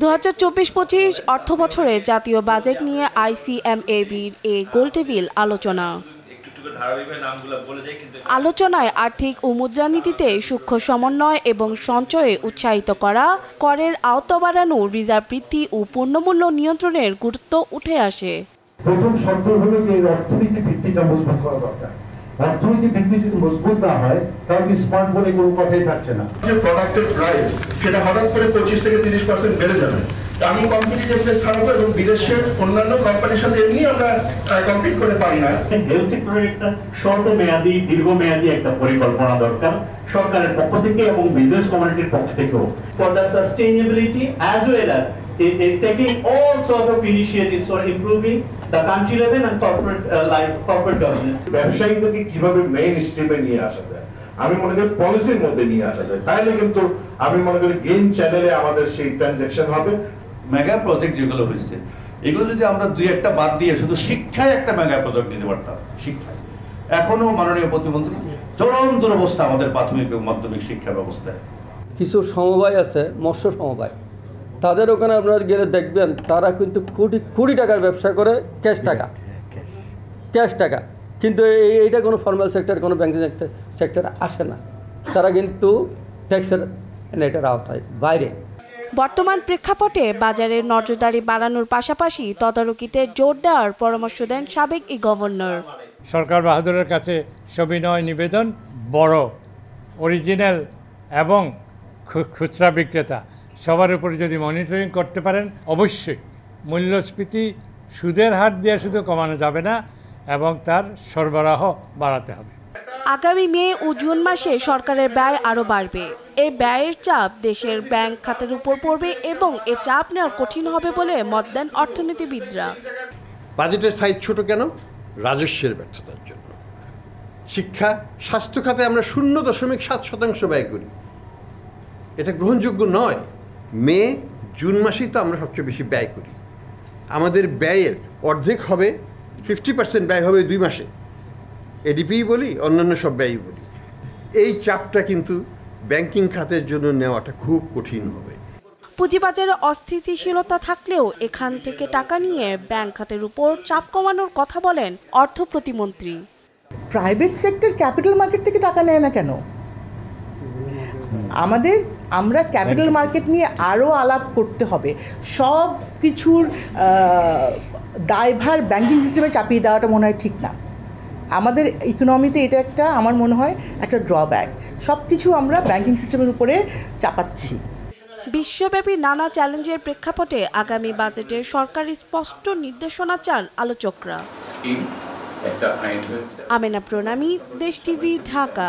2024-25 অর্থবছরে জাতীয় বাজেট নিয়ে আইসিএমএবির গোলটেবিল আলোচনা। আলোচনায় আর্থিক ও মুদ্রানীতিতে সূক্ষ্ম সমন্বয় এবং সঞ্চয়ে উৎসাহিত করা, করের আওতা বাড়ানো, রিজার্ভ বৃদ্ধি ও পণ্যমূল্য নিয়ন্ত্রণের গুরুত্ব উঠে আসে। প্রথম শর্ত হলো যে অর্থনীতি ভিত্তিটা মজবুত করা দরকার। অর্থনীতি ভিত্তি যদি মজবুত না হয় তাহলে স্মার্ট বলে কোনো কথাই থাকছে না। যে প্রোডাক্টের প্রাইস সেটা হঠাৎ করে 25 থেকে 30% বেড়ে যাবে। আমি কম্পিটিটিভনেস থাকবো এবং বিদেশের অন্যান্য কোম্পানির সাথে এমনি আমরা কম্পিট করে পারি না। হেলথ সেক্টরের একটা স্বল্প মেয়াদী দীর্ঘমেয়াদী একটা পরিকল্পনা দরকার সরকারের পক্ষ থেকে এবং বিজনেস কমিউনিটির পক্ষ থেকেও। For the sustainability as well as taking all sort of initiatives for improving the country level and corporate governance. ব্যবসায়ীদেরকে কিভাবে মেইন স্ট্রিমে নিয়ে আসা যায়, আমি মনে করি পলিসির মধ্যে নিয়ে আসা যায়, তাইলে কিন্তু আমি মনে করি গেইন চ্যানেলে আমাদের সেই ট্রানজাকশন হবে। মেগা প্রজেক্ট যেগুলো হয়েছে এগুলো যদি আমরা দুই একটা বাদ দিয়ে শুধু শিক্ষায় একটা মেগা প্রজেক্ট নিতে পারতাম, শিক্ষায় এখনো মাননীয় প্রতিমন্ত্রী চরম দুরবস্থা আমাদের প্রাথমিক এবং মাধ্যমিক শিক্ষা ব্যবস্থায়। কিছু সমবায় আছে, মৎস্য সমবায়, তাদের ওখানে আপনারা গেলে দেখবেন তারা কিন্তু কোটি টাকার ব্যবসা করে ক্যাশ টাকা, কিন্তু এইটা কোনো ফর্মাল সেক্টর, কোনো ব্যাংকিং সেক্টর আসে না, তারা কিন্তু ট্যাক্সের এটার আওতায় বাইরে। বর্তমান প্রেক্ষাপটে বাজারের নজরদারি বাড়ানোর পাশাপাশি তদারকিতে জোর দেওয়ার পরামর্শ দেন সাবেক গভর্নর। সরকার বাহাদুরের কাছে সবিনয় নিবেদন, বড় অরিজিনাল এবং খুচরা বিক্রেতা সবার উপরে যদি মনিটরিং করতে পারেন, অবশ্যই মূল্যস্ফীতি সুদের হার দিয়ে শুধু কমানো যাবে না এবং তার সরবরাহ বাড়াতে হবে। আগামী মে ও জুন মাসে সরকারের ব্যয় আরও বাড়বে। এই ব্যয়ের চাপ দেশের ব্যাংক খাতের উপর পড়বে এবং এ চাপ নেওয়া কঠিন হবে বলে মত দেন অর্থনীতিবিদরা। বাজেটের সাইজ ছোট কেন? রাজস্বের ব্যর্থতার জন্য। শিক্ষা, স্বাস্থ্য খাতে আমরা 0.7% ব্যয় করি, এটা গ্রহণযোগ্য নয়। মে জুন মাসেই তো আমরা সবচেয়ে বেশি ব্যয় করি। আমাদের ব্যয়ের অর্ধেক হবে, 50% ব্যয় হবে 2 মাসে, এডিপি বলি, অন্যান্য সব ব্যয় বলি। এই চাপটা কিন্তু ব্যাংকিং খাতের জন্য নেওয়াটা খুব কঠিন হবে। পুঁজিবাজারে অস্থিতিশীলতা থাকলেও এখান থেকে টাকা নিয়ে ব্যাংক খাতের উপর চাপ কমানোর কথা বলেন অর্থ প্রতিমন্ত্রী। প্রাইভেট সেক্টর ক্যাপিটাল মার্কেট থেকে টাকা নেয় না কেন? আমরা ক্যাপিটাল মার্কেট নিয়ে আরও আলাপ করতে হবে। সব কিছুর দায়ভার ব্যাংকিং সিস্টেমে চাপিয়ে দেওয়াটা মনে হয় ঠিক না। আমাদের ইকোনমিতে এটা একটা, আমার মনে হয় একটা ড্রব্যাক। সব কিছু আমরা ব্যাংকিং সিস্টেমের উপরে চাপাচ্ছি। বিশ্বব্যাপী নানা চ্যালেঞ্জের প্রেক্ষাপটে আগামী বাজেটে সরকারি স্পষ্ট নির্দেশনা চান আলোচকরা। আমেনা প্রণামী, দেশ টিভি, ঢাকা।